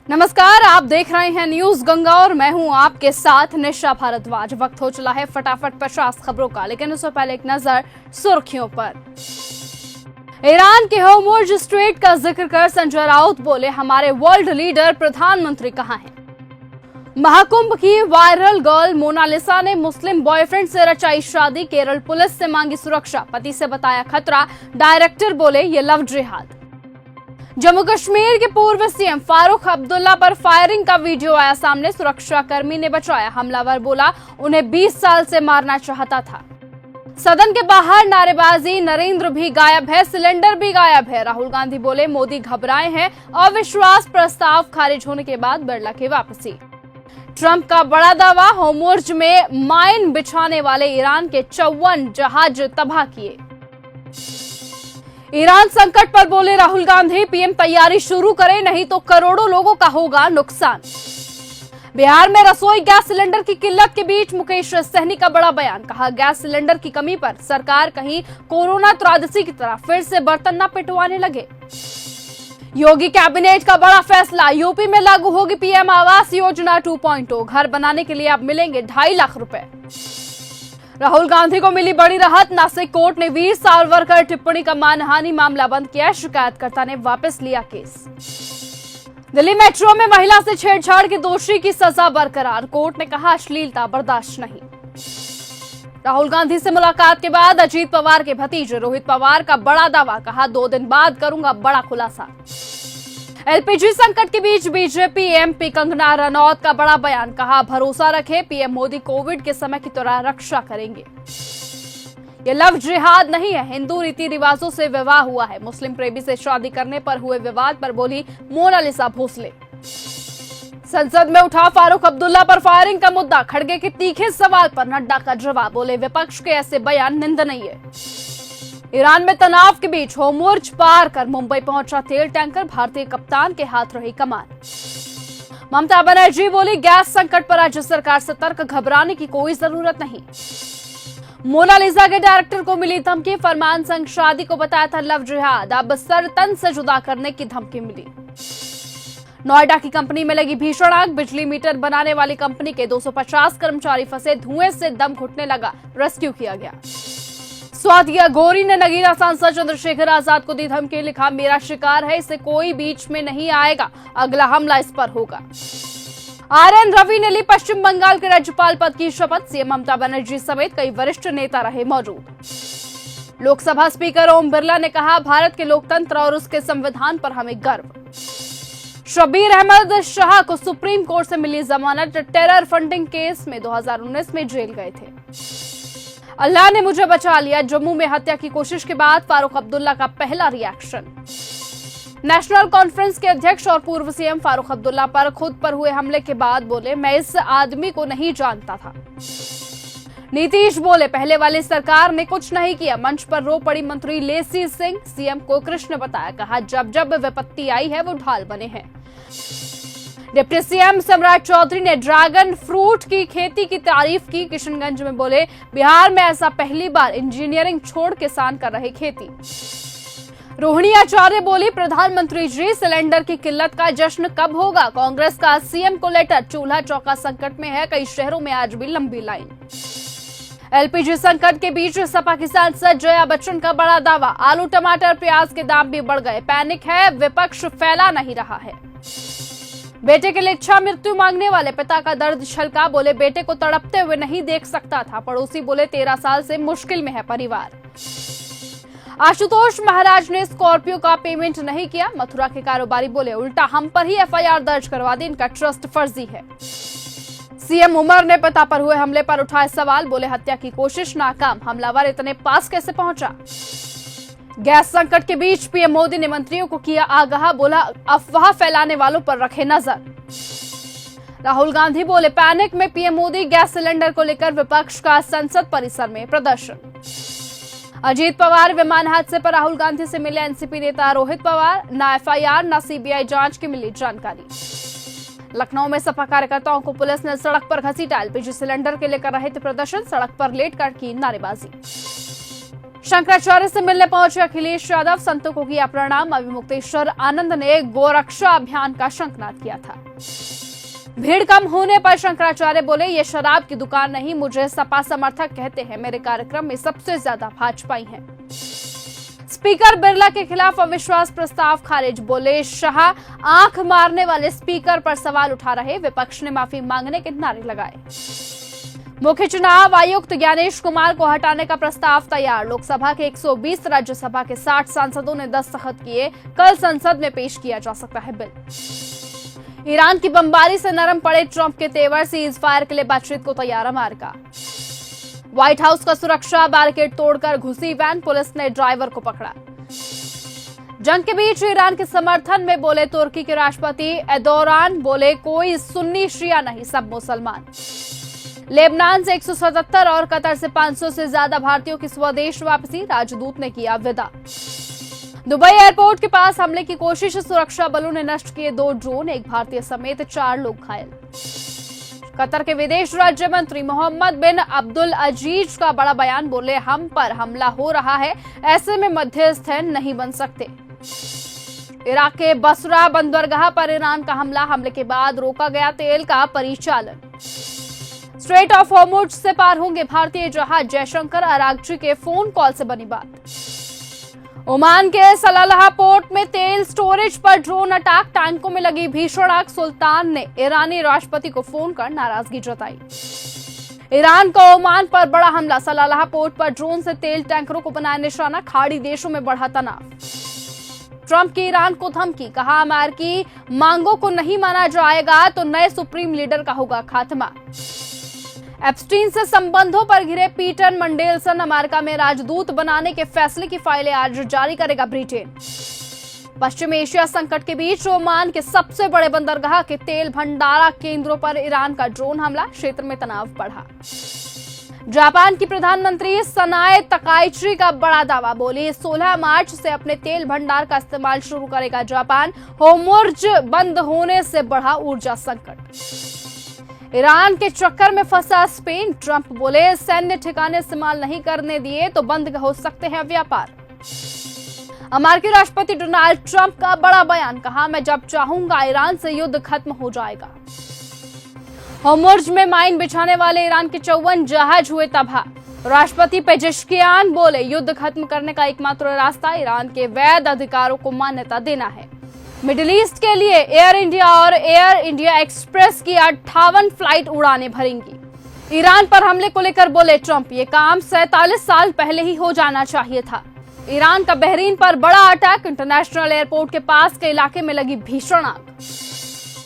नमस्कार, आप देख रहे हैं न्यूज गंगा और मैं हूं आपके साथ निशा भारद्वाज। वक्त हो चला है फटाफट 50 खबरों का, लेकिन उससे पहले एक नजर सुर्खियों पर। ईरान के होर्मुज स्ट्रेट का जिक्र कर संजय राउत बोले, हमारे वर्ल्ड लीडर प्रधानमंत्री कहां हैं। महाकुंभ की वायरल गर्ल मोनालिसा ने मुस्लिम बॉयफ्रेंड से रचाई शादी, केरल पुलिस से मांगी सुरक्षा, पति से बताया खतरा, डायरेक्टर बोले ये लव जिहाद। जम्मू कश्मीर के पूर्व सीएम फारूक अब्दुल्ला पर फायरिंग का वीडियो आया सामने, सुरक्षा कर्मी ने बचाया, हमलावर बोला उन्हें 20 साल से मारना चाहता था। सदन के बाहर नारेबाजी, नरेंद्र भी गायब है, सिलेंडर भी गायब है, राहुल गांधी बोले मोदी घबराए हैं, अविश्वास प्रस्ताव खारिज होने के बाद बिरला की वापसी। ट्रंप का बड़ा दावा, होर्मुज में माइन बिछाने वाले ईरान के 54 जहाज तबाह किए। ईरान संकट पर बोले राहुल गांधी, पीएम तैयारी शुरू करें नहीं तो करोड़ों लोगों का होगा नुकसान। बिहार में रसोई गैस सिलेंडर की किल्लत के बीच मुकेश सहनी का बड़ा बयान, कहा गैस सिलेंडर की कमी पर सरकार कहीं कोरोना त्रासदी की तरह फिर से बर्तन न पिटवाने लगे। योगी कैबिनेट का बड़ा फैसला, यूपी में लागू होगी पीएम आवास योजना 2.0, घर बनाने के लिए अब मिलेंगे 2.5 लाख रुपए। राहुल गांधी को मिली बड़ी राहत, नासिक कोर्ट ने वीर सावरकर टिप्पणी का मानहानि मामला बंद किया, शिकायतकर्ता ने वापस लिया केस। दिल्ली मेट्रो में महिला से छेड़छाड़ के दोषी की सजा बरकरार, कोर्ट ने कहा अश्लीलता बर्दाश्त नहीं। राहुल गांधी से मुलाकात के बाद अजीत पवार के भतीजे रोहित पवार का बड़ा दावा, कहा 2 दिन बाद करूंगा बड़ा खुलासा। एलपीजी संकट के बीच बीजेपी एमपी कंगना रनौत का बड़ा बयान, कहा भरोसा रखे पीएम मोदी कोविड के समय की तरह रक्षा करेंगे। ये लव जिहाद नहीं है, हिंदू रीति रिवाजों से विवाह हुआ है, मुस्लिम प्रेमी से शादी करने पर हुए विवाद पर बोली मोनालिसा भोसले। संसद में उठा फारूक अब्दुल्ला पर फायरिंग का मुद्दा, खड़गे के तीखे सवाल पर नड्डा का जवाब, बोले विपक्ष के ऐसे बयान निंदनीय है। ईरान में तनाव के बीच होर्मुज पार कर मुंबई पहुंचा तेल टैंकर, भारतीय कप्तान के हाथ रही कमान। ममता बनर्जी बोली गैस संकट पर राज्य सरकार सतर्क, घबराने की कोई जरूरत नहीं। मोनालिसा के डायरेक्टर को मिली धमकी, फरमान संग शादी को बताया था लव जिहाद, अब सर तन से जुदा करने की धमकी मिली। नोएडा की कंपनी में लगी भीषण आग, बिजली मीटर बनाने वाली कंपनी के 250 कर्मचारी फंसे, धुएं से दम घुटने लगा, रेस्क्यू किया गया। स्वातिया गोरी ने नगीना सांसद चंद्रशेखर आजाद को दी धमकी, लिखा मेरा शिकार है, इसे कोई बीच में नहीं आएगा, अगला हमला इस पर होगा। आरएन रवि ने ली पश्चिम बंगाल के राज्यपाल पद की शपथ, सीएम ममता बनर्जी समेत कई वरिष्ठ नेता रहे मौजूद। लोकसभा स्पीकर ओम बिरला ने कहा भारत के लोकतंत्र और उसके संविधान पर हमें गर्व। शब्बीर अहमद शाह को सुप्रीम कोर्ट से मिली जमानत, टेरर फंडिंग केस में 2019 में जेल गए थे। अल्लाह ने मुझे बचा लिया, जम्मू में हत्या की कोशिश के बाद फारूक अब्दुल्ला का पहला रिएक्शन। नेशनल कॉन्फ्रेंस के अध्यक्ष और पूर्व सीएम फारूक अब्दुल्ला पर खुद पर हुए हमले के बाद बोले मैं इस आदमी को नहीं जानता था। नीतीश बोले पहले वाली सरकार ने कुछ नहीं किया, मंच पर रो पड़ी मंत्री लेसी सिंह, सीएम को कृष्ण बताया, कहा जब जब विपत्ति आई है वो ढाल बने हैं। डिप्टी सीएम सम्राट चौधरी ने ड्रैगन फ्रूट की खेती की तारीफ की, किशनगंज में बोले बिहार में ऐसा पहली बार इंजीनियरिंग छोड़ किसान कर रहे खेती। रोहिणी आचार्य बोली प्रधानमंत्री जी सिलेंडर की किल्लत का जश्न कब होगा, कांग्रेस का सीएम को लेटर, चूल्हा चौका संकट में है, कई शहरों में आज भी लंबी लाइन। एलपीजी संकट के बीच सपा की सांसद जया बच्चन का बड़ा दावा, आलू टमाटर प्याज के दाम भी बढ़ गए, पैनिक है, विपक्ष फैला नहीं रहा है। बेटे के लिए इच्छा मृत्यु मांगने वाले पिता का दर्द छलका, बोले बेटे को तड़पते हुए नहीं देख सकता था, पड़ोसी बोले 13 साल से मुश्किल में है परिवार। आशुतोष महाराज ने स्कॉर्पियो का पेमेंट नहीं किया, मथुरा के कारोबारी बोले उल्टा हम पर ही एफआईआर दर्ज करवा दी, इनका ट्रस्ट फर्जी है। सीएम उमर ने पिता पर हुए हमले पर उठाए सवाल, बोले हत्या की कोशिश नाकाम, हमलावर इतने पास कैसे पहुंचा। गैस संकट के बीच पीएम मोदी ने मंत्रियों को किया आगाह, बोला अफवाह फैलाने वालों पर रखे नजर। राहुल गांधी बोले पैनिक में पीएम मोदी, गैस सिलेंडर को लेकर विपक्ष का संसद परिसर में प्रदर्शन। अजीत पवार विमान हादसे पर राहुल गांधी से मिले एनसीपी नेता रोहित पवार, न एफआईआर न सीबीआई जांच की मिली जानकारी। लखनऊ में सपा कार्यकर्ताओं को पुलिस ने सड़क पर घसीटा, एलपीजी सिलेंडर के लेकर रहे थे प्रदर्शन, सड़क पर लेट कर की नारेबाजी। शंकराचार्य से मिलने पहुंचे अखिलेश यादव, संतों को किया प्रणाम। अभिमुक्तेश्वर आनंद ने गोरक्षा अभियान का शंखनाद किया था। भीड़ कम होने पर शंकराचार्य बोले, ये शराब की दुकान नहीं, मुझे सपा समर्थक कहते हैं, मेरे कार्यक्रम में सबसे ज्यादा भाजपाई हैं। स्पीकर बिरला के खिलाफ अविश्वास प्रस्ताव खारिज, बोले शाह आंख मारने वाले स्पीकर पर सवाल उठा रहे, विपक्ष ने माफी मांगने के नारे लगाए। मुख्य चुनाव आयुक्त ज्ञानेश कुमार को हटाने का प्रस्ताव तैयार, लोकसभा के 120 राज्यसभा के 60 सांसदों ने दस्तखत किए, कल संसद में पेश किया जा सकता है बिल। ईरान की बमबारी से नरम पड़े ट्रंप के तेवर, सीज फायर के लिए बातचीत को तैयार अमेरिका। व्हाइट हाउस का सुरक्षा बैरिकेड तोड़कर घुसी वैन, पुलिस ने ड्राइवर को पकड़ा। जंग के बीच ईरान के समर्थन में बोले तुर्की के राष्ट्रपति एर्दोगान, बोले कोई सुन्नी शिया नहीं, सब मुसलमान। लेबनान से 177 और कतर से 500 से ज्यादा भारतीयों की स्वदेश वापसी, राजदूत ने किया विदा। दुबई एयरपोर्ट के पास हमले की कोशिश, सुरक्षा बलों ने नष्ट किए 2 ड्रोन, एक भारतीय समेत 4 लोग घायल। कतर के विदेश राज्य मंत्री मोहम्मद बिन अब्दुल अजीज का बड़ा बयान, बोले हम पर हमला हो रहा है, ऐसे में मध्यस्थ नहीं बन सकते। इराक के बसरा बंदरगाह पर ईरान का हमला, हमले के बाद रोका गया तेल का परिचालन। स्ट्रेट ऑफ हॉर्मुज से पार होंगे भारतीय जहाज, जयशंकर अरागची के फोन कॉल से बनी बात। ओमान के सलालाह पोर्ट में तेल स्टोरेज पर ड्रोन अटैक, टैंकों में लगी भीषण आग, सुल्तान ने ईरानी राष्ट्रपति को फोन कर नाराजगी जताई। ईरान का ओमान पर बड़ा हमला, सलालाह पोर्ट पर ड्रोन से तेल टैंकरों को बनाया निशाना, खाड़ी देशों में बढ़ा तनाव। ट्रंप की ईरान को धमकी, कहा अमेरिकी मांगों को नहीं माना जाएगा तो नए सुप्रीम लीडर का होगा खात्मा। एप्स्टीन से संबंधों पर घिरे पीटर मंडेलसन, अमेरिका में राजदूत बनाने के फैसले की फाइलें आज जारी करेगा ब्रिटेन। पश्चिम एशिया संकट के बीच ओमान के सबसे बड़े बंदरगाह के तेल भंडारा केंद्रों पर ईरान का ड्रोन हमला, क्षेत्र में तनाव बढ़ा। जापान की प्रधानमंत्री सनाए तकाइची का बड़ा दावा, बोली 16 मार्च से अपने तेल भंडार का इस्तेमाल शुरू करेगा जापान, होर्मुज बंद होने से बढ़ा ऊर्जा संकट। ईरान के चक्कर में फंसा स्पेन, ट्रंप बोले सैन्य ठिकाने इस्तेमाल नहीं करने दिए तो बंद हो सकते हैं व्यापार। अमेरिकी राष्ट्रपति डोनाल्ड ट्रंप का बड़ा बयान, कहा मैं जब चाहूंगा ईरान से युद्ध खत्म हो जाएगा। होर्मुज में माइन बिछाने वाले ईरान के 54 जहाज हुए तबाह, राष्ट्रपति पेजेश्कियान बोले युद्ध खत्म करने का एकमात्र रास्ता ईरान के वैध अधिकारों को मान्यता देना है। मिडिल ईस्ट के लिए एयर इंडिया और एयर इंडिया एक्सप्रेस की 58 फ्लाइट उड़ानें भरेंगी। ईरान पर हमले को लेकर बोले ट्रंप, ये काम 47 साल पहले ही हो जाना चाहिए था। ईरान का बहरीन पर बड़ा अटैक, इंटरनेशनल एयरपोर्ट के पास के इलाके में लगी भीषण आग।